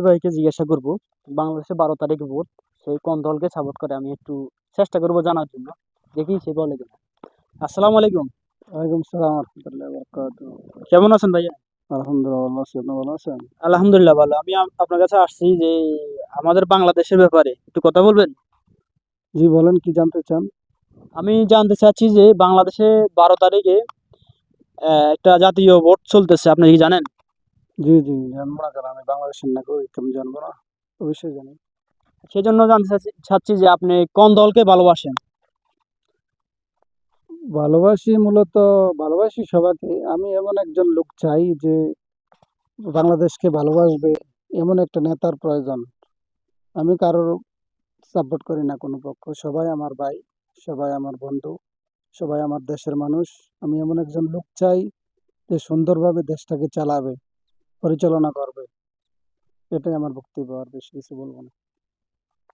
ভাইকে জিজ্ঞাসা করব বাংলাদেশে 12 তারিখ ভোট, সেই কোন দলকে সাপোর্ট করে আমি একটু চেষ্টা করব জানার জন্য। দেখি সে বলে কিনা। আসসালামু আলাইকুম। ওয়ালাইকুম সালাম রহমতুল্লাহ বরকাতুহ। কেমন আছেন ভাইয়া? আলহামদুলিল্লাহ ভালো আছি, আপনি ভালো আছেন? আলহামদুলিল্লাহ ভালো। আমি আপনার কাছে আসছি যে আমাদের বাংলাদেশের ব্যাপারে একটু কথা বলবেন। জি বলেন, কি জানতে চান? আমি জানতে চাচ্ছি যে বাংলাদেশে 12 তারিখে একটা জাতীয় ভোট চলতেছে, আপনি কি জানেন? জি জি, জানবো না কেন? আমি বাংলাদেশের নাগরিক, আমি জানবো না? অবশ্যই জানি। সেই জন্য জানতে চাচ্ছি যে আপনি কোন দলকে ভালোবাসেন। ভালোবাসি, মূলত ভালোবাসি সবাইকে। আমি এমন একজন লোক চাই যে বাংলাদেশকে ভালোবাসবে, এমন একটা নেতার প্রয়োজন। আমি কারোর সাপোর্ট করি না কোনো পক্ষ। সবাই আমার ভাই, সবাই আমার বন্ধু, সবাই আমার দেশের মানুষ। আমি এমন একজন লোক চাই যে সুন্দরভাবে দেশটাকে চালাবে, পরিচালনা করবে। এটাই আমার বক্তব্য, আর বেশি কিছু বলবো না।